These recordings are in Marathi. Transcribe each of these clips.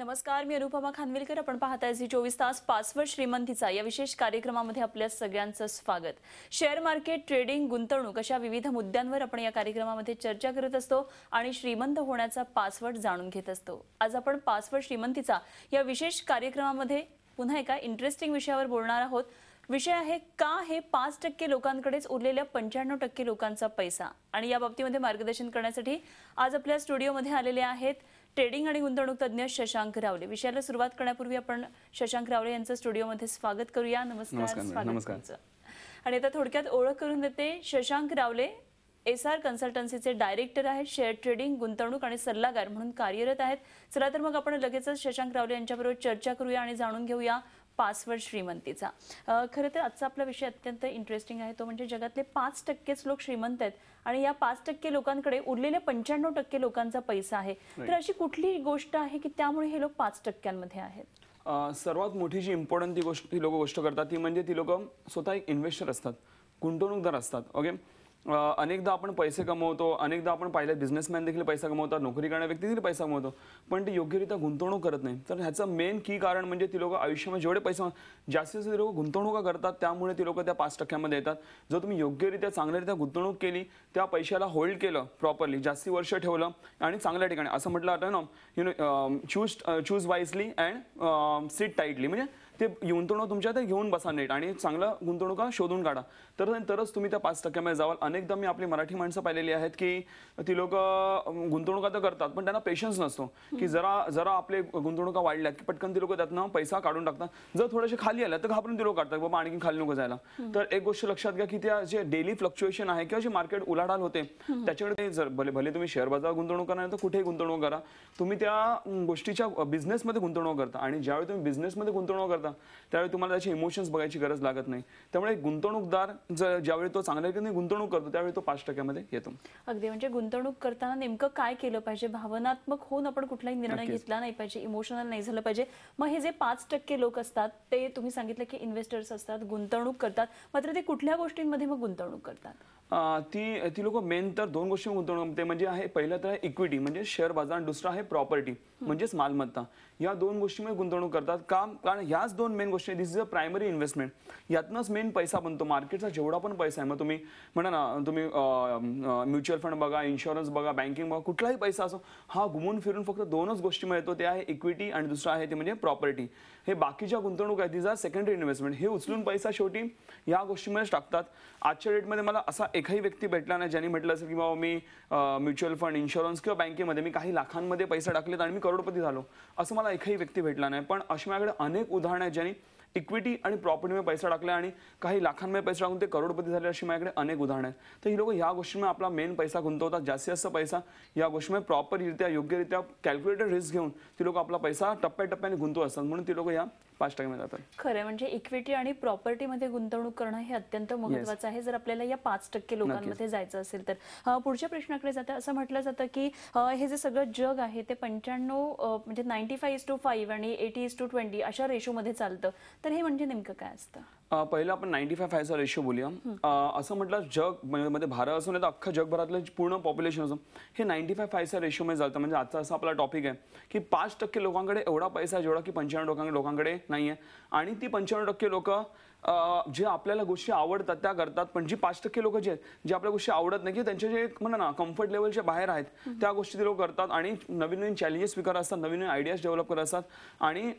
नमस्कार, मी अनुपमा खानविलकर. आपण पाहताय झी 24 तास पासवर्ड श्रीमंतीचा या विशेष कार्यक्रमामध्ये आपल्या सगळ्यांचं स्वागत. शेअर मार्केट, ट्रेडिंग, गुंतवणूक अशा विविध मुद्द्यांवर आपण या कार्यक्रमामध्ये चर्चा करत असतो आणि श्रीमंत होण्याचा पासवर्ड जाणून घेत असतो. आज आपण पासवर्ड श्रीमंतीचा या विशेष कार्यक्रमामध्ये पुन्हा एका इंटरेस्टिंग विषयावर बोलणार आहोत. विषय आहे का हे 5% लोकांकडेच उरलेल्या 95% लोकांचा पैसा. आणि या बाबतीमध्ये मार्गदर्शन करण्यासाठी आज आपल्या स्टुडिओमध्ये आलेले आहेत ट्रेडिंग आणि गुंतवणूक तज्ञ शशांक रावले. विषयाला सुरुवात करण्यापूर्वी आपण शशांक रावले यांचं स्टुडिओमध्ये स्वागत करूया. नमस्कार. नमस्कार. आणि आता थोडक्यात ओळख करून देते. शशांक रावले एसआर कन्सल्टन्सीचे डायरेक्टर आहेत. शेअर ट्रेडिंग, गुंतवणूक आणि सल्लागार म्हणून कार्यरत आहेत. चला तर मग आपण लगेचच शशांक रावले यांच्याबरोबर चर्चा करूया आणि जाणून घेऊया पासवर्ड श्रीमंतीचा. खरं तर आजचा आपला विषय अत्यंत इंटरेस्टिंग आहे. तो म्हणजे जगातले 5%च लोक श्रीमंत आहेत आणि या 5% लोकांकडे उरलेल्या 95% लोकांचा पैसा आहे. तर अशी कुठली गोष्ट आहे की त्यामुळे हे लोक 5%मध्ये आहेत? सर्वात मोठी जी इम्पॉर्टंट ती लोक गोष्ट करतात ती म्हणजे ती लोक स्वतः एक इन्व्हेस्टर असतात, गुंतवणूकदार असतात. ओके, अनेकदा आपण पैसे कमवतो, अनेकदा आपण पाहिलं बिझनेसमॅन देखील पैसा कमवतात, नोकरी करणारे व्यक्ती देखील पैसा कमवतो, पण ते योग्यरित्या गुंतवणूक करत नाही. तर ह्याचं मेन की कारण म्हणजे ती लोक आयुष्यामध्ये जेवढे पैसे जास्तीत जास्त लोक गुंतवणुका करतात, त्यामुळे ती लोक त्या 5%मध्ये येतात. जर तुम्ही योग्यरित्या चांगल्यारित्या गुंतवणूक केली, त्या पैशाला होल्ड केलं प्रॉपरली, जास्ती वर्ष ठेवलं आणि चांगल्या ठिकाणी, असं म्हटलं जातं ना, choose wisely and sit tightly, म्हणजे ते गुंतवणूक तुमच्या ते घेऊन बसा नीट आणि चांगलं गुंतवणुका शोधून काढा, तरच तुम्ही त्या 5%मध्ये जावाल. अनेकदा मी आपली मराठी माणसं पाहिलेली आहेत की ती लोक गुंतवणुका तर करतात, पण त्यांना पेशन्स नसतो की जरा आपले गुंतवणुका वाढल्यात की पटकन ती लोक त्यातनं पैसा काढून टाकतात. जर थोडेसे खाली आल्या तर घाबरून ती लोक काढतात, बाबा आणखी खाली नको जायला. तर एक गोष्ट लक्षात घ्या की त्या जे डेली फ्लक्च्युएशन आहे किंवा जे मार्केट उलाढाल होते त्याच्याकडे जर भले तुम्ही शेअर बाजार गुंतवणूक करणार तर कुठेही गुंतवणूक करा, तुम्ही त्या गोष्टीच्या बिझनेसमध्ये गुंतवणूक करता. आणि ज्यावेळी तुम्ही बिझनेसमध्ये गुंतवणूक करता त्यावेळी तुम्हाला त्याचे इमोशन्स बघायची गरज लागत नाही. त्यामुळे गुंतवणूकदार ज्यावेळी तो चांगल्या रीतीने गुंतवणूक करतो त्यावेळी तो 5%मध्ये येतो. अगदी, म्हणजे गुंतवणूक करताना नेमकं काय केलं पाहिजे? भावनात्मक होऊन आपण कुठलाही निर्णय घेतला नाही पाहिजे, इमोशनल नाही झालं पाहिजे. मग हे जे 5% लोक असतात ते तुम्ही सांगितलं की इन्व्हेस्टर्स असतात, गुंतवणूक करतात, मात्र ते कुठल्या गोष्टींमध्ये मग गुंतवणूक करतात? ती लोक मेन तर 2 गोष्टी गुंतवणूक, ते म्हणजे आहे पहिलं तर इक्विटी म्हणजे शेअर बाजार आणि दुसरं आहे प्रॉपर्टी म्हणजेच मालमत्ता. या 2 गोष्टींमध्ये गुंतवणूक करतात. कारण ह्याच 2 मेन गोष्टी, this is a primary investment. यातनंच मेन पैसा बनतो. मार्केटचा जेवढा पण पैसा आहे, मग तुम्ही म्हणा ना, तुम्ही म्युच्युअल फंड बघा, इन्शुरन्स बघा, बँकिंग बघा, कुठलाही पैसा असो, हा घुमून फिरून फक्त 2च गोष्टीमध्ये येतो. ते आहे इक्विटी आणि दुसरं आहे ते म्हणजे प्रॉपर्टी. हे बाकीच्या गुंतवणूक आहे, दिस आर सेकंडरी इन्व्हेस्टमेंट. हे उचलून पैसा शेवटी या गोष्टीमध्येच टाकतात. आजच्या डेटमध्ये मला असा एकही व्यक्ती भेटला नाही ज्यांनी म्हटलं असेल की बाबा मी म्युच्युअल फंड, इन्शुरन्स किंवा बँकेमध्ये मी काही लाखांमध्ये पैसे टाकलेत आणि मी करोडपती झालो, असं मला एकही व्यक्ती भेटला नाही. पण अशी माझ्याकडे अनेक उदाहरणं आहेत ज्यांनी इक्विटी आणि प्रॉपर्टीमध्ये पैसा टाकला आणि काही लाखांमध्ये पैसे टाकून ते करोडपती झाले. अशी माझ्याकडे अनेक उदाहरणं आहेत. तर ही लोक या गोष्टींमध्ये आपला मेन पैसा गुंतवतात. जास्तीत जास्त पैसा या गोष्टीमध्ये प्रॉपररित्या योग्यरित्या कॅल्क्युलेटेड रिस्क घेऊन ती लोक आपला पैसा टप्प्याटप्प्याने गुंतवत असतात, म्हणून ती लोक या 5% जातात. खरं म्हणजे इक्विटी आणि प्रॉपर्टीमध्ये गुंतवणूक करणं हे अत्यंत महत्त्वाचं आहे जर आपल्याला या 5% लोकांमध्ये जायचं असेल तर. पुढच्या प्रश्नाकडे जातं. असं म्हटलं जातं की हे जे सगळं जग आहे ते 95 म्हणजे 95:5 आणि 80:20 अशा रेशोमध्ये चालतं. तर हे म्हणजे नेमकं काय असतं? पहिलं आपण 95:5 रेशो बोलूया. असं म्हटलं जग म्हणजे भारत असून तर अख्खा जगभरातलं पूर्ण पॉप्युलेशन असो हे 95:5 रेशोमध्ये चालतं. म्हणजे आजचा असा आपला टॉपिक आहे की 5% लोकांकडे एवढा पैसा आहे जेवढा की 95% लोकांकडे नाहीये. आणि ती 95% लोक जे आपल्याला गोष्टी आवडतात त्या करतात, पण जी 5% लोक जे आहेत जे आपल्या गोष्टी आवडत नाही की त्यांचे जे म्हणा ना कम्फर्ट लेवलच्या बाहेर आहेत त्या गोष्टी ते लोक करतात आणि नवीन नवीन चॅलेंजेस स्वीकारत असतात, नवीन नवीन आयडियाज डेव्हलप करत असतात. आणि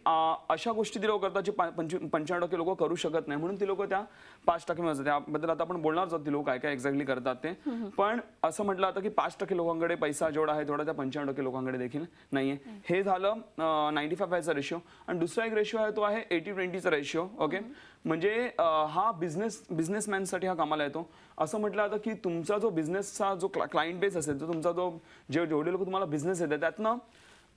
अशा गोष्टी ते लोक करतात जे 95% लोक करू शकत नाही, म्हणून ती लोक त्या 5% असतात. त्याबद्दल आता आपण बोलणार आहोत ती लोक काय काय एक्झॅक्टली करतात ते. पण असं म्हटलं जातं की 5% लोकांकडे पैसा जेवढा आहे तेवढा त्या 95% लोकांकडे देखील नाहीये. हे झालं 95:5 रेशो. आणि दुसरा एक रेशो आहे तो आहे 80:20 रेशो. ओके, म्हणजे हा बिझनेसमॅनसाठी हा कामाला येतो. असं म्हटलं जातं की तुमचा जो बिझनेसचा जो क्लायंट बेस असेल, तो तुमचा जो जेवढे लोक तुम्हाला बिझनेस येतात त्यातनं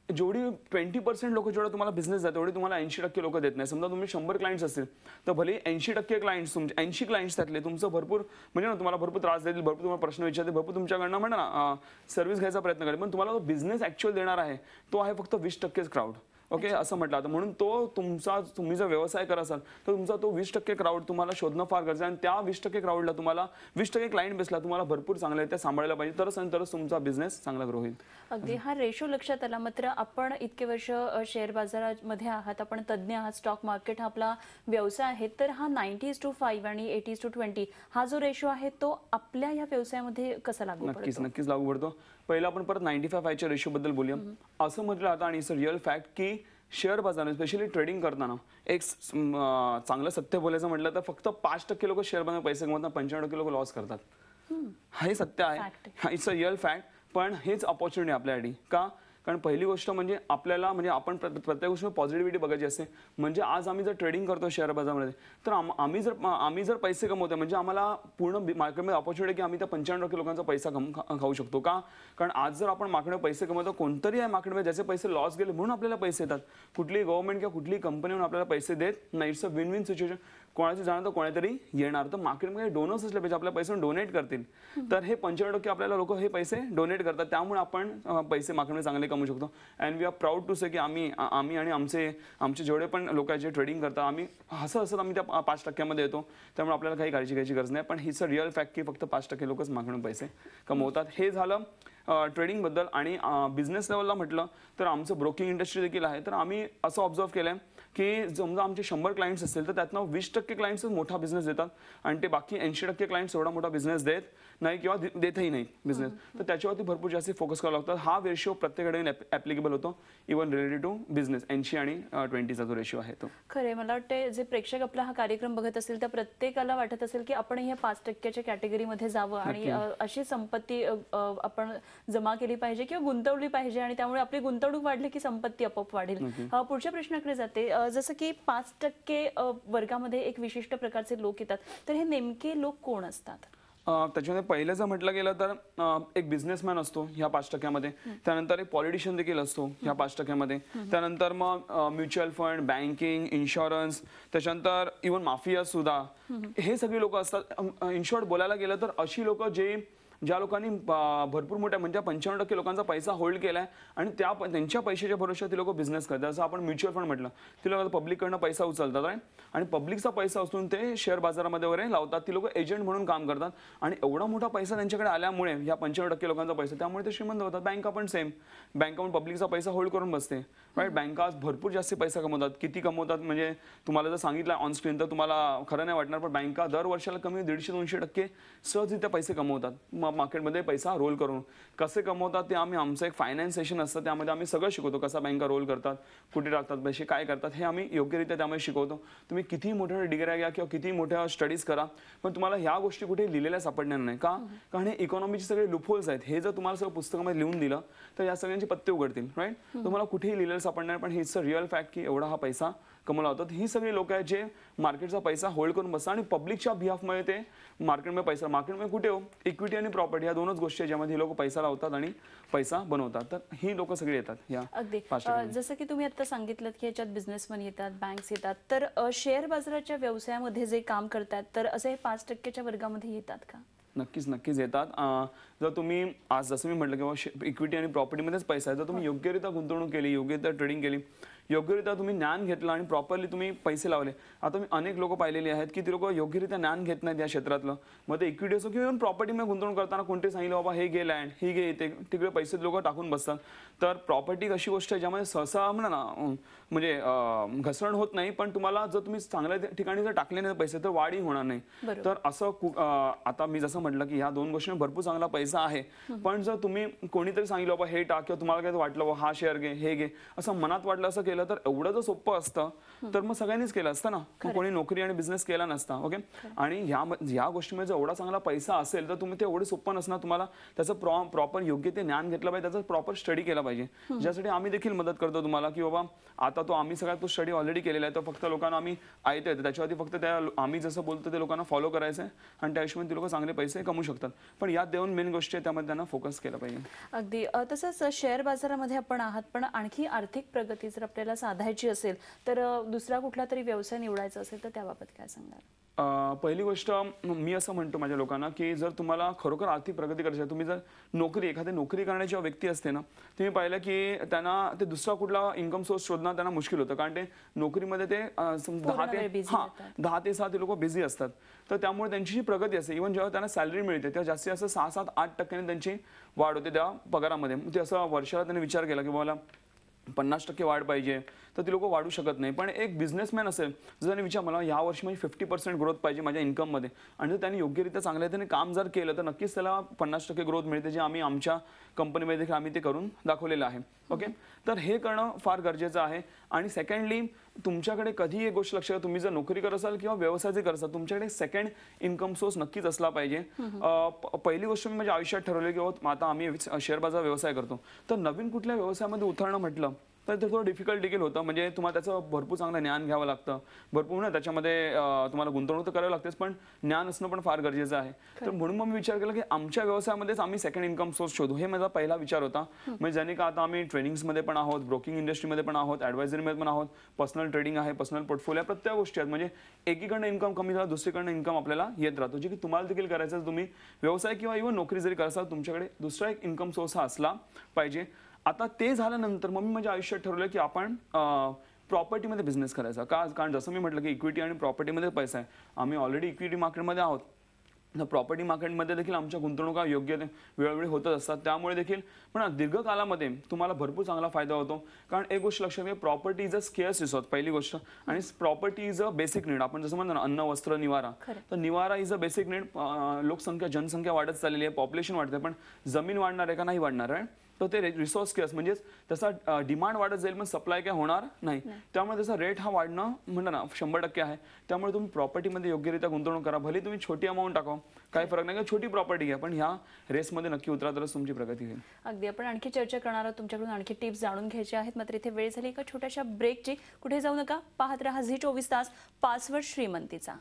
जेवढी 20% लोक जेवढा तुम्हाला बिझनेस देतात तेवढी तुम्हाला 80% लोक देत नाही. समजा तुम्ही 100 क्लायंट्स असतील तर भले 80% क्लायंट्स तुमचे 80 क्लायंट्स त्यातले तुमचं भरपूर म्हणजे ना तुम्हाला भरपूर त्रास देतील, भरपूर तुम्हाला प्रश्न विचारतील, भरपूर तुमच्याकडनं म्हणा ना सर्व्हिस घ्यायचा प्रयत्न करेल, पण तुम्हाला जो बिझनेस ऍक्च्युअल देणार आहे तो आहे फक्त 20% क्राऊड. ओके असं म्हटलं जातं. म्हणून तुम्ही जर व्यवसाय करत असाल तर तुमचा तो 20% क्राऊड तुम्हाला शोधणं फार गरजेचं आहे आणि त्या 20% क्राऊडला तुम्हाला 20% क्लायंट बेसला तुम्हाला भरपूर चांगल्या त्या सांभाळायला पाहिजे, तरच तुमचा बिझनेस चांगला ग्रो होईल. अगदी हा रेशो लक्षात आला. मात्र आपण इतके वर्ष शेअर बाजारामध्ये आहात, आपण तज्ज्ञ आहात, स्टॉक मार्केट हा आपला व्यवसाय आहे, तर हा 90:5 आणि 80:20 हा जो रेशो आहे तो आपल्या या व्यवसायामध्ये कसा लागू पडतो? नक्कीच लागू पडतो. पहिला आपण परत 95:5च्या रेशो बद्दल बोलूया. असं म्हटलं जातं आणि इट्स अ रिअल फॅक्ट की शेअर बाजार स्पेशली ट्रेडिंग करताना एक चांगलं सत्य बोलायचं म्हटलं तर फक्त 5% लोक शेअर बाजारात पैसे कमवतात, 95% लोक लॉस करतात. हे सत्य आहे, इट्स अ रिअल फॅक्ट. पण हेच अपॉर्च्युनिटी आपल्यासाठी का? कारण पहिली गोष्ट म्हणजे आपल्याला म्हणजे आपण प्रत्येक गोष्ट पॉझिटिव्हिटी बघायची असते. म्हणजे आज आम्ही जर ट्रेडिंग करतो शेअर बाजारामध्ये तर आम्ही जर पैसे कमवतो म्हणजे आम्हाला पूर्ण मार्केटमध्ये अपॉर्च्युनिटी की आम्ही त्या 95% लोकांचा पैसा खाऊ शकतो का? कारण आज जर आपण मार्केटमध्ये पैसे कमवतो, कोणतरी आहे मार्केटमध्ये ज्याचे पैसे लॉस गेले म्हणून आपल्याला पैसे येतात. कुठलीही गव्हर्नमेंट किंवा कुठलीही कंपनी म्हणून आपल्याला पैसे देत नाही. It's a win win situation. कोणाची जाणार तर कोणीतरी येणार. तर मार्केटमध्ये डोनर्स असले पाहिजे, आपल्या पैसे डोनेट करतील. तर हे 95% आपल्याला लोक हे पैसे डोनेट करतात. त्यामुळे आपण पैसे मार्केटमध्ये चांगले कमवू शकतो. And we are proud to say की आम्ही आणि आमचे जेवढे पण लोक आहेत जे ट्रेडिंग करतात, आम्ही हसत आम्ही त्या 5%मध्ये येतो. त्यामुळे आपल्याला काही काळजी घ्यायची गरज नाही. पण हीच अ रिअल फॅक्ट की फक्त 5% लोकच मार्केटमध्ये पैसे कमवतात. हे झालं ट्रेडिंगबद्दल. आणि बिझनेस लेवलला म्हटलं तर आमचं ब्रोकिंग इंडस्ट्री देखील आहे. तर आम्ही असं ऑब्झर्व केलं आहे की समजा आमचे 100 क्लायंट्स असतील तर त्यातनं 20% क्लायंट्सच मोठा बिझनेस देतात आणि ते बाकी 80% क्लायंट्स एवढा मोठा बिझनेस देत नाही किंवा देतही नाही बिझनेस. तर त्याच्यावरती भरपूर जास्त फोकस करावा लागतात. हा रेशिओ प्रत्येकडे ॲप्लिकेबल होतो, इव्हन रिलेटेड टू बिझनेस. 80 आणि 20चा जो रेशिओ आहे तो. खरे मला वाटते जे प्रेक्षक आपला हा कार्यक्रम बघत असतील त्या प्रत्येकाला वाटत असेल की आपण ह्या 5%च्या कॅटेगरीमध्ये जावं आणि अशी संपत्ती आपण जमा केली पाहिजे किंवा गुंतवली पाहिजे आणि त्यामुळे आपली गुंतवणूक वाढली की संपत्ती आपोआप वाढेल. पुढच्या प्रश्नाकडे जाते. जसं की 5% वर्गामध्ये एक विशिष्ट प्रकारचे लोक येतात, तर हे नेमके लोक कोण असतात? त्याच्यामध्ये पहिलं जर म्हटलं गेलं तर एक बिझनेसमॅन असतो ह्या 5%मध्ये. त्यानंतर एक पॉलिटिशियन देखील असतो ह्या 5%मध्ये. त्यानंतर मग म्युच्युअल फंड, बँकिंग, इन्शुरन्स, त्याच्यानंतर इव्हन माफिया सुद्धा हे सगळी लोक असतात. इन शॉर्ट बोलायला गेलं तर अशी लोक ज्या लोकांनी भरपूर मोठ्या म्हणजे 95% लोकांचा पैसा होल्ड केलाय आणि त्यांच्या पैशाच्या भरोश्यावर ती लोक बिझनेस करतात. जसं आपण म्युच्युअल फंड म्हटलं, ती लोक पब्लिककडनं पैसा उचलतात आणि पब्लिकचा पैसा उचलून ते शेअर बाजारामध्ये वगैरे लावतात. ती लोक एजंट म्हणून काम करतात आणि एवढा मोठा पैसा त्यांच्याकडे आल्यामुळे या 95% लोकांचा पैसा, त्यामुळे ते श्रीमंत होतात. बँका पण सेम, बँका पण पब्लिकचा पैसा होल्ड करून बसते, राईट. बँका आज भरपूर जास्त पैसा कमवतात. किती कमवतात म्हणजे तुम्हाला जर सांगितलं ऑन स्क्रीन तर तुम्हाला खरं नाही वाटणार, पण बँका दर वर्षाला कमी 150-200% सहजरित्या पैसे कमवतात मार्केटमध्ये पैसा रोल करून. कसे कमवतात ते आमचं एक फायनान्स सेशन असतं, त्यामध्ये आम्ही सगळं शिकवतो. कसा बँका रोल करतात, कुठे टाकतात पैसे, काय करतात, हे आम्ही योग्यरित्या त्यामध्ये शिकवतो. तुम्ही किती मोठ्या डिग्र्या घ्या किंवा किती मोठ्या स्टडीज करा, पण तुम्हाला ह्या गोष्टी कुठे लिहिलेल्या सापडणार नाही. का? कारण हे इकॉनॉमीचे सगळे लूपहोल्स आहेत. हे जर तुम्हाला सगळं पुस्तकामध्ये लिहून दिलं तर या सगळ्यांचे पत्ते उघडतील, राईट. तुम्हाला कुठेही लिहिलेलं सापडणार. पण हेच रिअल फॅक्ट की एवढा हा पैसा कमवला होता. ही सगळी लोक आहेत जे मार्केटचा पैसा होल्ड करून बसतात आणि पब्लिकच्या बिहाफमध्ये ते मार्केटमध्ये पैसा. मार्केटमध्ये कुठे हो, इक्विटी आणि प्रॉपर्टी या दोनच गोष्टी आहेत ज्यामध्ये ही लोक पैसा लावतात आणि पैसा बनवतात. तर ही लोक सगळी येतात या. अगदी जसं की तुम्ही आता सांगितलं की याच्यात बिझनेसमन येतात, बँक्स येतात, तर शेअर बाजाराच्या व्यवसायामध्ये जे काम करतात तर असे 5%च्या वर्गामध्ये येतात का? नक्कीच येतात. जर तुम्ही आज जसं मी म्हटलं किंवा इक्विटी आणि प्रॉपर्टीमध्येच पैसा आहे, जर तुम्ही योग्यरित्या गुंतवणूक केली, योग्यरित्या ट्रेडिंग केली, योग्यरित्या तुम्ही ज्ञान घेतलं आणि प्रॉपरली तुम्ही पैसे लावले. आता मी अनेक लोक पाहिलेली आहेत की ती लोक योग्यरित्या ज्ञान घेत नाहीत या क्षेत्रातलं. मग ते इक्विटी असो किंवा प्रॉपर्टीमध्ये गुंतवणूक करताना कोणते सांगितलं बाबा हे घे लँड, ही घे, तिकडे पैसे लोक टाकून बसतात. तर प्रॉपर्टी अशी गोष्ट आहे ज्यामध्ये सहसा म्हणा ना म्हणजे घसरण होत नाही, पण तुम्हाला जर तुम्ही चांगल्या ठिकाणी जर टाकले नाही पैसे तर वाढही होणार नाही. तर असं आता मी जसं म्हटलं की ह्या दोन गोष्टी भरपूर चांगला पैसा आहे. पण जर तुम्ही कोणीतरी सांगितलं बाबा हे टाक किंवा तुम्हाला काय वाटलं बाबा हा शेअर घे, हे घे, असं मनात वाटलं असं केलं तर एवढं जर सोपं असतं तर मग सगळ्यांनीच केलं असतं ना. कोणी नोकरी आणि बिझनेस केला नसता. ओके. आणि ह्या गोष्टीमध्ये जर एवढा चांगला पैसा असेल तर तुम्ही ते एवढं सोपं नसणार. तुम्हाला त्याचं प्रॉपर योग्य ते ज्ञान घेतलं पाहिजे, त्याचा प्रॉपर स्टडी केला पाहिजे. ज्यासाठी आम्ही देखील मदत करतो तुम्हाला की बाबा आता आम्ही सगळ्यात तो स्टडी ऑलरेडी केलेला आहे. तर फक्त लोकांना आम्ही ऐकतो, त्याच्यावरती फक्त त्या आम्ही जसं बोलतो ते लोकांना फॉलो करायचं आहे आणि त्या हिशोबाने ती लोक चांगले पैसे कमवू शकतात. पण या दोन मेन गोष्टी आहेत त्यामध्ये त्यांना फोकस केला पाहिजे. अगदी तसंच शेअर बाजारामध्ये आपण आहात, पण आणखी आर्थिक प्रगती जर आपल्या आपल्याला साधायची असेल तर दुसरा कुठला तरी व्यवसाय निवडायचा असेल तर त्याबाबत काय सांगाल? पहिली गोष्ट मी असं म्हणतो माझ्या लोकांना की जर तुम्हाला खरोखर आर्थिक प्रगती करायची आहे, तुम्ही जर एखादी नोकरी करण्याची जेव्हा व्यक्ती असते ना, तुम्ही पाहिलं की त्यांना ते दुसरा कुठला इन्कम सोर्स शोधणं त्यांना मुश्किल होतं, कारण ते नोकरीमध्ये ते पूर्ण वेळ busy होतात. 10 ते 6 ते लोक बिझी असतात. तर त्यामुळे त्यांची जी प्रगती असते, इव्हन जेव्हा त्यांना सॅलरी मिळते तेव्हा जास्तीत जास्त 6-7-8% त्यांची वाढ होते त्या पगारामध्ये. ते असं वर्षाला त्यांनी विचार केला की मला 50% वाढ पाहिजे, तर ती लोक वाढू शकत नाही. पण एक बिझनेसमॅन असेल जर त्यांनी विचार मला या वर्षी माझी 50% ग्रोथ पाहिजे माझ्या इन्कममध्ये, आणि जर त्यांनी योग्यरित्या चांगल्या रीतीने काम जर केलं तर नक्कीच त्याला 50% ग्रोथ मिळते, जे आम्ही आमच्या कंपनीमध्ये देखील आम्ही ते करून दाखवलेलं आहे. ओके, तर हे करणं फार गरजेचं आहे. आणि सेकंडली तुमच्याकडे कधी एक गोष्ट लक्षात, तुम्ही जर नोकरी करत असाल किंवा व्यवसाय जर करत असाल, तुमच्याकडे सेकंड इन्कम सोर्स नक्कीच असला पाहिजे. पहिली गोष्ट मी माझ्या आयुष्यात ठरवली की आता आम्ही शेअर बाजार व्यवसाय करतो, तर नवीन कुठल्या व्यवसायामध्ये उतरणं म्हटलं तर ते थोडं डिफिकल्ट देखील होतं. म्हणजे तुम्हाला त्याचं भरपूर चांगलं ज्ञान घ्यावं लागतं, भरपूर ना त्याच्यामध्ये तुम्हाला गुंतवणूक तर करावी लागतेच, पण ज्ञान असणं पण फार गरजेचं आहे. तर म्हणून मग मी विचार केला की आमच्या व्यवसायामध्येच आम्ही सेकंड इन्कम सोर्स शोधू, हे माझा पहिला विचार होता. म्हणजे ज्याने का आता आम्ही ट्रेनिंग्समध्ये पण आहोत, ब्रोकिंग इंडस्ट्रीमध्ये पण आहोत, ॲडवायझरीमध्ये पण आहोत, पर्सनल ट्रेडिंग आहे, पर्सनल पोर्टफोलिओ, प्रत्येक गोष्टी आहेत. म्हणजे एकीकडनं इन्कम कमी झाला दुसरीकडनं इन्कम आपल्याला येत राहतो, जे की तुम्हाला देखील करायचं आहे. तुम्ही व्यवसाय किंवा इव्हन नोकरी जरी करत असाल, तुमच्याकडे दुसरा एक इन्कम सोर्स हा असला पाहिजे. आता ते झाल्यानंतर मग मी माझ्या आयुष्यात ठरवलं की आपण प्रॉपर्टीमध्ये बिझनेस करायचा. कारण जसं मी म्हटलं की इक्विटी आणि प्रॉपर्टीमध्ये पैसा आहे. आम्ही ऑलरेडी इक्विटी मार्केटमध्ये आहोत, तर प्रॉपर्टी मार्केटमध्ये देखील आमच्या गुंतवणुका योग्य वेळोवेळी होतच असतात. त्यामुळे देखील पण दीर्घकालामध्ये तुम्हाला भरपूर चांगला फायदा होतो. कारण एक गोष्ट लक्षात घ्या, प्रॉपर्टी इज अ स्केअर्स रिसोर्स पहिली गोष्ट, आणि property is a basic need. आपण जसं म्हणतो ना अन्न वस्त्र निवारा, तर निवारा इज अ बेसिक नीड. जनसंख्या वाढत चाललेली आहे, पॉप्युलेशन वाढते, पण जमीन वाढणार आहे का नाही वाढणार आहे, तर ते रिसोर्स स्केअर्स म्हणजे त्याचा डिमांड वाढत जाईल पण सप्लाय काय होणार नाही. त्यामुळे त्याचा रेट हा वाढणं म्हणलं ना 100% आहे. त्यामुळे तुम्ही प्रॉपर्टीमध्ये योग्यरित्या गुंतवणूक करा. भले तुम्ही छोटी अमाऊंट टाका, काही फरक नाही, छोटी प्रॉपर्टी घ्या, पण ह्या रेसमध्ये नक्की उतरा, तरच तुमची प्रगती होईल. अगदी आपण आणखी चर्चा करणार आहोत, तुमच्याकडून आणखी टिप्स जाणून घ्यायचे आहेत. मात्र इथे वेळ झाली एका छोट्याशा ब्रेकची. कुठे जाऊ नका, पाहत रहा झी24 तास, पासवर्ड श्रीमंतीचा.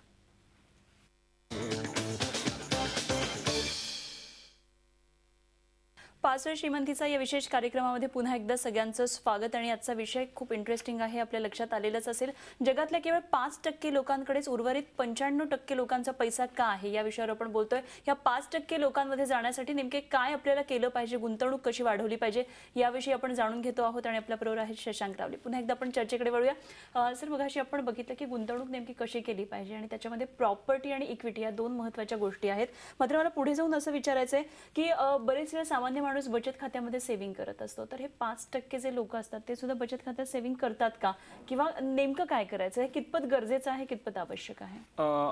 पासवर्ड श्रीमंतीचा या विशेष कार्यक्रमामध्ये पुन्हा एकदा सगळ्यांचं स्वागत. आणि आजचा विषय खूप इंटरेस्टिंग आहे, आपल्या लक्षात आलेलंच असेल. जगातल्या केवळ 5% लोकांकडेच उर्वरित 95% लोकांचा पैसा का आहे, या विषयावर आपण बोलतोय. या 5% लोकांमध्ये जाण्यासाठी नेमके काय आपल्याला केलं पाहिजे, गुंतवणूक कशी वाढवली पाहिजे, याविषयी आपण जाणून घेतो आहोत. आणि आपल्या बरोबर आहेत शशांक रावले. पुन्हा एकदा आपण चर्चेकडे वळूया. सर, मगाशी आपण बघितलं की गुंतवणूक नेमकी कशी केली पाहिजे, आणि त्याच्यामध्ये प्रॉपर्टी आणि इक्विटी या दोन महत्त्वाच्या गोष्टी आहेत. मात्र मला पुढे जाऊन असं विचारायचं आहे की बरेच वेळा सामान्य माणूस बचत खात्यामध्ये सेव्हिंग करत असतो, तर हे 5% जे लोक असतात ते सुद्धा बचत खात्यात सेव्हिंग करतात का, किंवा नेमकं काय करायचं आहे, कितपत गरजेचं आहे, कितपत आवश्यक आहे?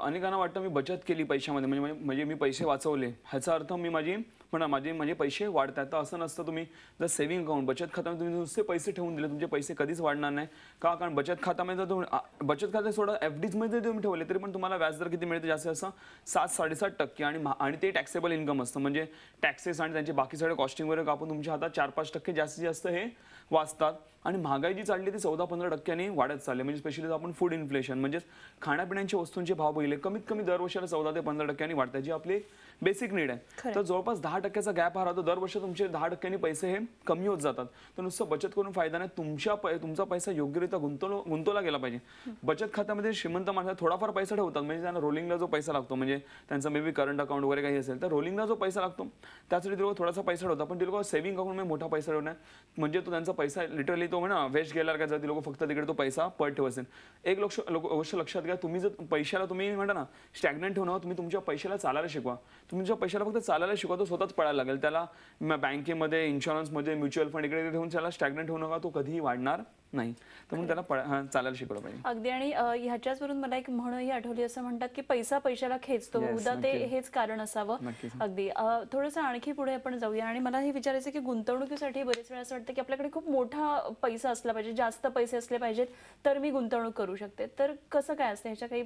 अनेकांना वाटतं मी बचत केली पैशामध्ये म्हणजे मी पैसे वाचवले, ह्याचा अर्थ मी माझे पैसे वाढतात. तर असं नसतं. तुम्ही जर सेव्हिंग अकाउंट बचत खात्यामध्ये तुम्ही नुसते पैसे ठेवून दिले, तुमचे पैसे कधीच वाढणार नाही. कारण बचत खात्यामध्ये जर तुम्ही बचत खाते सोडा FDs मध्ये तुम्ही ठेवले तरी पण तुम्हाला व्याजदर किती मिळते, जास्त असं 7-7.5%. आणि ते टॅक्सेबल इन्कम असतं, म्हणजे टॅक्सेस आणि त्यांचे बाकी सगळे कॉस्टिंग वगैरे कापून तुमच्या हातात 4-5% जास्तीत जास्त हे वाचतात. आणि महागाई जी चालली ती 14-15% वाढत चालली. म्हणजे स्पेशली आपण फूड इन्फ्लेशन म्हणजे खाण्यापिण्याच्या वस्तूंचे भाव बघितले, कमीत कमी दरवर्षाला 14 ते 15% वाढतात, जी आपली बेसिक नीड आहे. तर जवळपास 10%चा गॅप हा राहतो. दरवर्षी तुमचे 10% पैसे हे कमी होत जातात. तर नुसतं बचत करून फायदा नाही, तुमचा पैसा योग्यरित्या गुंतवला गेला पाहिजे. बचत खात्यामध्ये श्रीमंत माणसं थोडाफार पैसा ठेवतात, म्हणजे त्यांना रोलिंगला जो पैसा लागतो, म्हणजे त्यांचा मे बी करंट अकाउंट वगैरे काही असेल तर रोलिंगला जो पैसा लागतो त्यासाठी ते लोक थोडासा पैसा ठेवतात. पण ते लोक सेव्हिंग अकाउंटमध्ये मोठा पैसा ठेवणार, म्हणजे तो त्यांचा पैसा लिटरली तो म्हणा वेस्ट गेला का, जर ती लोक फक्त तिकडे तो पैसा पळ ठेव असेल. एक गोष्ट लक्षात घ्या, तुम्ही जर पैशाला तुम्ही म्हणता ना स्टॅग्नंट ठेवू नका, तुम्ही तुमच्या पैशाला चालायला शिकवा. तुमच्या पैशाला फक्त चालायला शिकवा, तो स्वतःच पळायला लागेल. त्याला बँकेमध्ये, इन्शुरन्समध्ये, म्युच्युअल फंड इकडे ठेवून त्याला स्टॅग्नंट ठेवू नका, तो कधीही वाढणार नाही. तर म्हणून त्याला चालायला शिकवलं पाहिजे. अगदी. आणि ह्याच्यावरून मला एक म्हणही आठवली, असं म्हणतात की पैसा पैशाला खेचतो, बहुधा ते हेच कारण असावं. अगदी. थोडंसं आणखी पुढे आपण जाऊया. आणि मला हे विचारायचं की गुंतवणुकीसाठी बरेच वेळा असं वाटतं की आपल्याकडे खूप मोठा पैसा असला पाहिजे, जास्त पैसे असले पाहिजेत तर मी गुंतवणूक करू शकते. तर कसं काय असतं, ह्याच्या काही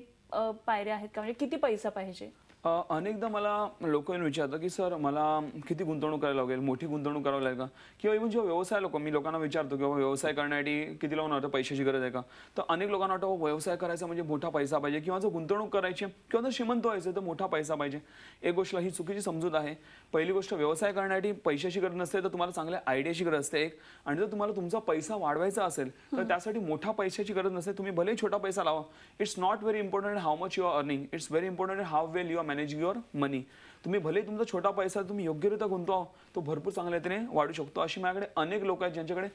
पायऱ्या आहेत का, म्हणजे किती पैसा पाहिजे? अनेकदा मला लोक येऊन विचारतात की सर मला किती गुंतवणूक करायला लागेल, मोठी गुंतवणूक करावी लागेल का, किंवा इव्हन जेव्हा व्यवसाय मी लोकांना विचारतो किंवा व्यवसाय करण्यासाठी किती लोकांना वाटतं पैशाची गरज आहे का, तर अनेक लोकांना वाटतं व्यवसाय करायचा म्हणजे मोठा पैसा पाहिजे, किंवा जर गुंतवणूक करायची किंवा जर श्रीमंत व्हायचं तर मोठा पैसा पाहिजे. एक गोष्ट ही चुकीची समजूत आहे. पहिली गोष्ट, व्यवसाय करण्यासाठी पैशाची गरज नसते, तर तुम्हाला चांगल्या आयडियाची गरज असते एक. आणि जर तुम्हाला तुमचा पैसा वाढवायचा असेल तर त्यासाठी मोठा पैशाची गरज नसते. तुम्ही भले छोटा पैसा लावा. It's not very important how much you are earning, it's very important how well you are managing your money. तुम्ही भले तुमचा छोटा पैसा तुम्ही योग्यरित्या गुंतवा, तो भरपूर चांगल्या रीतीने वाढू शकतो. अशी माझ्याकडे अनेक लोक आहेत ज्यांच्याकडे,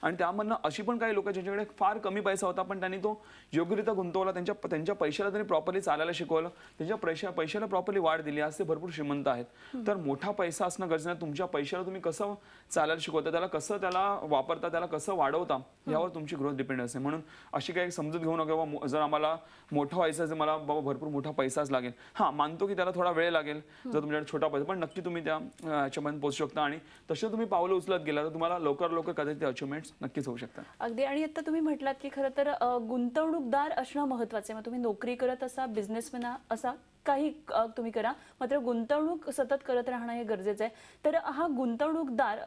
आणि त्यामधनं अशी पण काही लोक आहेत ज्यांच्याकडे फार कमी पैसा होता पण त्यांनी तो योग्यरित्या गुंतवला, त्यांच्या पैशाला त्यांनी प्रॉपरली चालायला शिकवलं, त्यांच्या पैशाला प्रॉपरली वाढ दिली. आज ते भरपूर श्रीमंत आहेत. तर मोठा पैसा असणं गरजेचं नाही. तुमच्या पैशाला तुम्ही कसं चालायला शिकवता, त्याला वापरता, त्याला कसं वाढवता, यावर तुमची ग्रोथ डिपेंड असते. म्हणून अशी काही समजूत घेऊ नका जर आम्हाला मोठं व्हायचं असेल, मला बाबा भरपूर मोठा पैसाच लागेल. हां, मानतो की त्याला थोडा वेळ लागेल जर तुमच्याकडे छोटा पैसा, पण नक्की तुम्ही त्या ह्याच्यापर्यंत पोहोचू शकता. आणि तसे तुम्ही पावलं उचलत गेला तर तुम्हाला लवकर कदाचित ते अचिव्हमेंट्स नक्कीच होऊ शकतात. अगदी. आणि आता तुम्ही म्हटलात की खरं तर गुंतवणूकदार असणं महत्त्वाचं आहे. मग तुम्ही नोकरी करत असा, बिझनेसमॅन असा, काही तुम्ही करा, मात्र गुंतवणूक सतत करत राहणं हे गरजेचं आहे. तर हा गुंतवणूकदार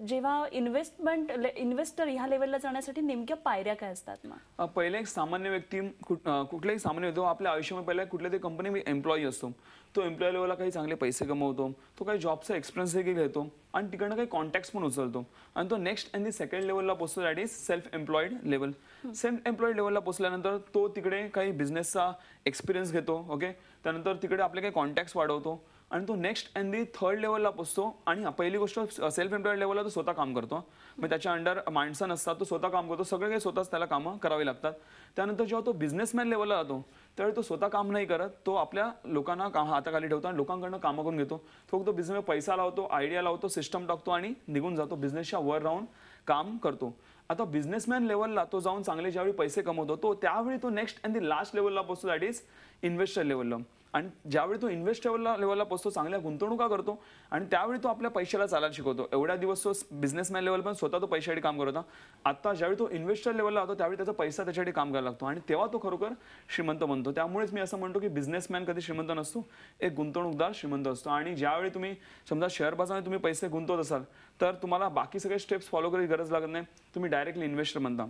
जेव्हा इन्व्हेस्टर ह्या लेवलला जाण्यासाठी नेमक्या पायऱ्या काय असतात? मग पहिले एक सामान्य व्यक्ती, कुठलाही सामान्य व्यक्ती आपल्या आयुष्यामध्ये पहिल्या कुठल्या तरी कंपनी एम्प्लॉई असतो. तो एम्प्लॉय लेवलला काही चांगले पैसे कमवतो, तो काही जॉबचा एक्सपिरियन्स देखील घेतो आणि तिकडनं काही कॉन्टॅक्ट्स पण उचलतो, आणि तो नेक्स्ट अँड दी सेकंड लेवलला पोहोचतो, that is self employed level. Self employed लेवलला पोहोचल्यानंतर तो तिकडे काही बिझनेसचा एक्सपिरियन्स घेतो. ओके, त्यानंतर तिकडे आपले काही कॉन्टॅक्ट्स वाढवतो आणि तो नेक्स्ट अँड दी थर्ड लेवलला पोहोचतो. आणि पहिली गोष्ट, सेल्फ एम्प्लॉईड लेवलला तो स्वतः काम करतो. मग त्याच्या अंडर माणसं नसतात, तो स्वतः काम करतो, सगळे काही स्वतःच त्याला कामं करावी लागतात. त्यानंतर जेव्हा तो बिझनेसमॅन लेवलला जातो त्यावेळी तो स्वतः काम नाही करत, तो आपल्या लोकांना हाताखाली ठेवतो आणि लोकांकडनं कामं करून घेतो. तो फक्त बिझनेसमध्ये पैसा लावतो, आयडिया लावतो, सिस्टम टाकतो आणि निघून जातो, बिझनेसच्या वर राहून काम करतो. आता बिझनेसमॅन लेवलला तो जाऊन चांगले ज्यावेळी पैसे कमवतो, तो त्यावेळी तो नेक्स्ट अँड दी लास्ट लेवलला पोहोचतो, दॅट इज इन्व्हेस्टर लेवलला. आणि ज्यावेळी तो इन्व्हेस्टर लेवलला पोहोचतो, चांगल्या गुंतवणुका करतो आणि त्यावेळी तो आपल्या पैशाला चालायला शिकवतो. एवढ्या दिवस तो बिझनेसमॅन लेवल पण स्वतः तो पैशासाठी काम करत होता. आता ज्यावेळी तो इन्व्हेस्टर लेवलला होतो त्यावेळी त्याचा पैसा त्याच्यासाठी काम करायला लागतो आणि तेव्हा तो खरोखर श्रीमंत बनतो. त्यामुळेच मी असं म्हणतो की बिझनेसमॅन कधी श्रीमंत नसतो, एक गुंतवणूकदार श्रीमंत असतो. आणि ज्यावेळी तुम्ही समजा शेअर बाजारामध्ये तुम्ही पैसे गुंतवत असाल तर तुम्हाला बाकी सगळे स्टेप्स फॉलो करायची गरज लागत नाही, तुम्ही डायरेक्टली इन्व्हेस्टर बनता.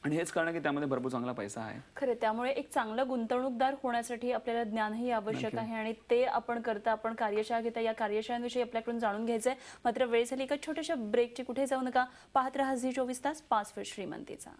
आणि हेच कारण की त्यामध्ये भरपूर चांगला पैसा आहे. खरं, त्यामुळे एक चांगला गुंतवणूकदार होण्यासाठी आपल्याला ज्ञानही आवश्यक आहे आणि ते आपण करता, आपण कार्यशाळा घेता, या कार्यशाळांविषयी आपल्याकडून जाणून घ्यायचंय. मात्र वेळ झाली एका छोट्याशा ब्रेकची, कुठे जाऊ नका, पाहत रहा झी 24 तास, पासवर्ड श्रीमंतीचा.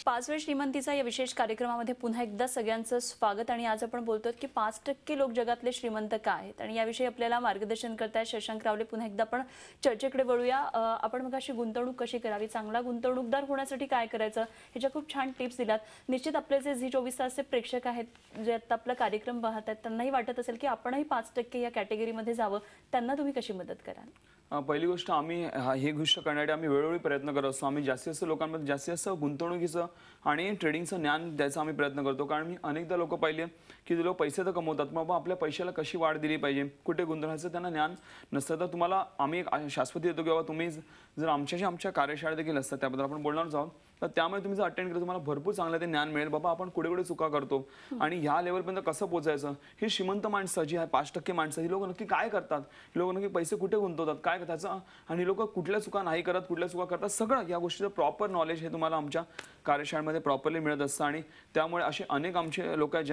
पासवर्ड श्रीमंतीचा या विशेष कार्यक्रमामध्ये पुन्हा एकदा सगळ्यांचं स्वागत. आणि आज आपण बोलतोय की 5% लोक जगातले श्रीमंत का आहेत, आणि याविषयी आपल्याला मार्गदर्शन करतायत शशांक रावले. पुन्हा एकदा आपण चर्चेकडे वळूया. आपण मग अशी गुंतवणूक कशी करावी, चांगला गुंतवणूकदार होण्यासाठी काय करायचं, ह्याच्या खूप छान टिप्स दिलात. निश्चित आपले जे झी 24 तासचे प्रेक्षक आहेत, जे आता आपला कार्यक्रम पाहत आहेत, त्यांनाही वाटत असेल की आपणही 5% या कॅटेगरीमध्ये जावं. त्यांना तुम्ही कशी मदत कराल? पहिली गोष्ट, आम्ही ही गोष्ट करण्यासाठी आम्ही वेळोवेळी प्रयत्न करत असतो. आम्ही जास्तीत जास्त लोकांमध्ये जास्तीत जास्त गुंतवणुकीचं आणि ट्रेडिंगचं ज्ञान द्यायचा आम्ही प्रयत्न करतो. कारण मी अनेकदा लोक पाहिले की लोक पैसे तर कमवतात, मग आपल्या पैशाला कशी वाढ दिली पाहिजे, कुठे गुंतवण्याचं त्यांना ज्ञान नसतं. तर तुम्हाला आम्ही एक शाश्वती देतो की बाबा तुम्ही जर आमच्या कार्यशाळा देखील असतात, त्याबद्दल आपण बोलणारच आहोत. तर त्यामुळे तुम्ही जर अटेंड केलं तुम्हाला भरपूर चांगलं ते ज्ञान मिळेल. बाबा आपण कुठे कुठे चुका करतो आणि ह्या लेवलपर्यंत कसं पोहोचायचं. ही श्रीमंत माणसं जी आहे, 5% माणसं, ही लोक नक्की काय करतात, ही लोक नक्की पैसे कुठे गुंतवतात, काय त्याचं, आणि लोक कुठल्या चुका नाही करत, कुठल्या चुका करतात, सगळं या गोष्टीचं प्रॉपर नॉलेज हे तुम्हाला आमच्या कार्यशाळेमध्ये प्रॉपरली मिळत असतं. आणि त्यामुळे असे अनेक आमचे लोक आहेत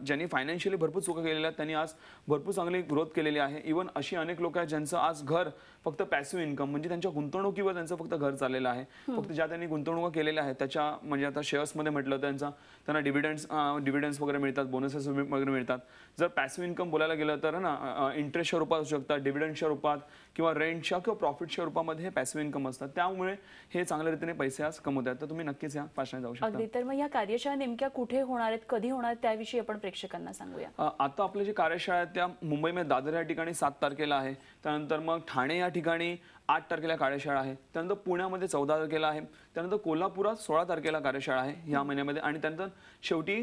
ज्यांनी फायनान्शियली भरपूर चुका केलेल्या आहेत, त्यांनी आज भरपूर चांगली ग्रोथ केलेली आहे. इव्हन अशी अनेक लोक आहेत ज्यांचं आज घर फक्त पॅसिव्ह इन्कम, म्हणजे त्यांच्या गुंतवणुकीवर त्यांचं फक्त घर चाललेलं आहे. फक्त ज्या त्यांनी गुंतवणुका केलेल्या आहेत त्याच्या, म्हणजे आता शेअर्समध्ये म्हटलं तर त्यांना डिव्हिडंड्स वगैरे मिळतात, बोनसेस वगैरे मिळतात. जर पॅसिव्ह इन्कम बोलायला गेलं तर ना, इंटरेस्टच्या रूपात असू शकतात, डिव्हिडंडच्या रूपात किंवा रेंटच्या किंवा प्रॉफिटच्या रूपामध्ये हे पॅसिव्ह इन्कम असतात. त्यामुळे हे चांगल्या रीतीने पैसे आज कमवतात. तर तुम्ही नक्कीच या पाशाने जाऊ शकता. अगदी. तर मग या कार्यशाळा नेमक्या कुठे होणार आहेत, कधी होणार आहेत, त्याविषयी आपण प्रेक्षकांना सांगूया. आता आपल्या जे कार्यशाळा आहेत त्या मुंबईमध्ये दादर या ठिकाणी 7 तारखेला आहे. त्यानंतर मग ठाणे या ठिकाणी 8 तारखेला कार्यशाळा आहे. त्यानंतर पुण्यामध्ये 14 तारखेला आहे. त्यानंतर कोल्हापुरात 16 तारखेला कार्यशाळा आहे या महिन्यामध्ये. आणि त्यानंतर शेवटी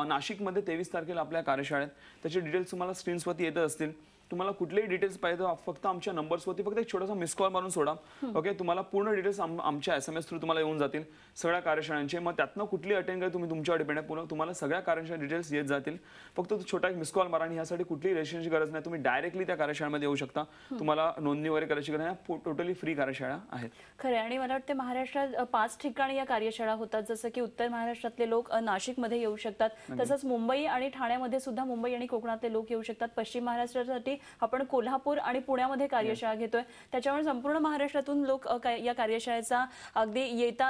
नाशिकमध्ये 23 तारखेला आपल्या कार्यशाळा आहेत. त्याचे डिटेल्स तुम्हाला स्क्रीन्सवरती येतच असतील. तुम्हाला कुठलेही डिटेल्स पाहिजे तर फक्त आमच्या नंबर्सवरती फक्त एक छोटासा मिस कॉल मारून सोडा. ओके, तुम्हाला पूर्ण डिटेल्स आमच्या SMS थ्रू तुम्हाला येऊन जातील सगळ्या कार्यशाळांचे. मग त्यातनं कुठली अटेंड करा तुम्ही तुमच्यावर डिपेंड आहे. पूर्ण तुम्हाला सगळ्या कार्यशाळा डिटेल्स येत जातील. फक्त छोटा एक मिस कॉल मारा आणि यासाठी कुठलीही रजिस्ट्रेशनची गरज नाही. तुम्ही डायरेक्टली त्या कार्यशाळेमध्ये येऊ शकता. तुम्हाला नोंदणी वगैरे करायची गरज नाही. टोटली फ्री कार्यशाळा आहेत. खरं आणि मला वाटतं महाराष्ट्रात 5 ठिकाणी या कार्यशाळा होतात. जसं की उत्तर महाराष्ट्रातले लोक नाशिकमध्ये येऊ शकतात. तसंच मुंबई आणि ठाण्यामध्ये सुद्धा मुंबई आणि कोकणातले लोक येऊ शकतात. पश्चिम महाराष्ट्रासाठी आपण कोल्हापूर आणि पुण्यामध्ये कार्यशाळा घेतोय. त्याच्यामुळे संपूर्ण महाराष्ट्रातून लोक या कार्यशाळेचा अगदी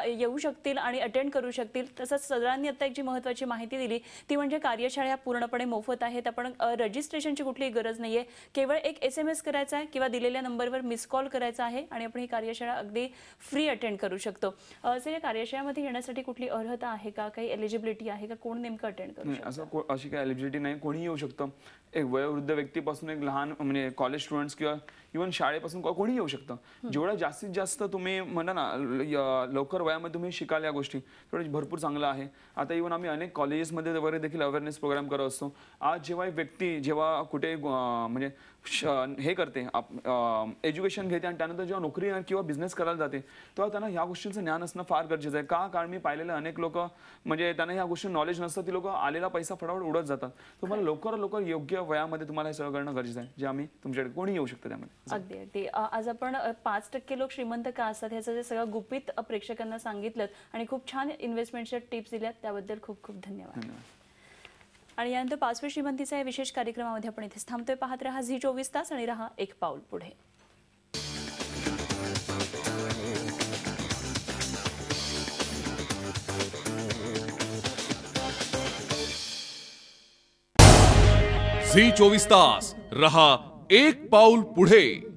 येऊ शकतील आणि अटेंड करू शकतील. तसंच सगळ्यांनी आता एक जी महत्त्वाची माहिती दिली ती म्हणजे कार्यशाळा पूर्णपणे मोफत आहेत. आपण रजिस्ट्रेशनची कुठलीही गरज नाहीये. केवळ एक SMS करायचा आहे किंवा दिलेल्या नंबरवर मिस कॉल करायचा आहे आणि आपण ही कार्यशाळा अगदी फ्री अटेंड करू शकतो. सर, या कार्यशाळेमध्ये येण्यासाठी कुठली अर्हता आहे का, काही एलिजिबिलिटी आहे का, कोण नेमकं अटेंड करू शकतो? असं अशी काही एलिजिबिलिटी नाही. कोणीही येऊ शकतं. एक वयोवृद्ध व्यक्तीपासून एक लहान म्हणजे कॉलेज स्टुडंट्स किंवा इव्हन शाळेपासून कोणी येऊ शकतं. जेवढं जास्तीत जास्त तुम्ही म्हणा ना लवकर वयामध्ये तुम्ही शिकाल या गोष्टी तेवढं भरपूर चांगलं आहे. आता इव्हन आम्ही अनेक कॉलेजेसमध्ये वगैरे देखील अवेअरनेस प्रोग्राम करत असतो. आज जेव्हा एक व्यक्ती जेव्हा कुठे म्हणजे हे करते एज्युकेशन घेते आणि त्यानंतर जेव्हा नोकरी किंवा बिझनेस करायला जाते तेव्हा त्यांना ह्या गोष्टींचं ज्ञान असणं फार गरजेचं आहे. कारण मी पाहिलेलं अनेक लोक म्हणजे त्यांना ह्या गोष्टी नॉलेज नसतं. ती लोक आलेला पैसा फटाफट उडत जातात. तुम्हाला लवकर योग्य वयामध्ये तुम्हाला हे सगळं करणं गरजेचं आहे. जे आम्ही तुमच्याकडे कोणी येऊ शकतं त्यामध्ये. अगदी अगदी. आज आपण 5% लोक श्रीमंत का असतात ह्याचं जे सगळं गुपित प्रेक्षकांना सांगितलं आणि खूप छान इन्व्हेस्टमेंटच्या टिप्स दिल्यात त्याबद्दल खूप खूप धन्यवाद. आणि यानंतर 5वी श्रीमंतीचा या विशेष कार्यक्रमामध्ये आपण इथेच थांबतोय. पाहत रहा झी 24 तास आणि रहा एक पाऊल पुढे. झी 24 तास रहा एक पाऊल पुढे.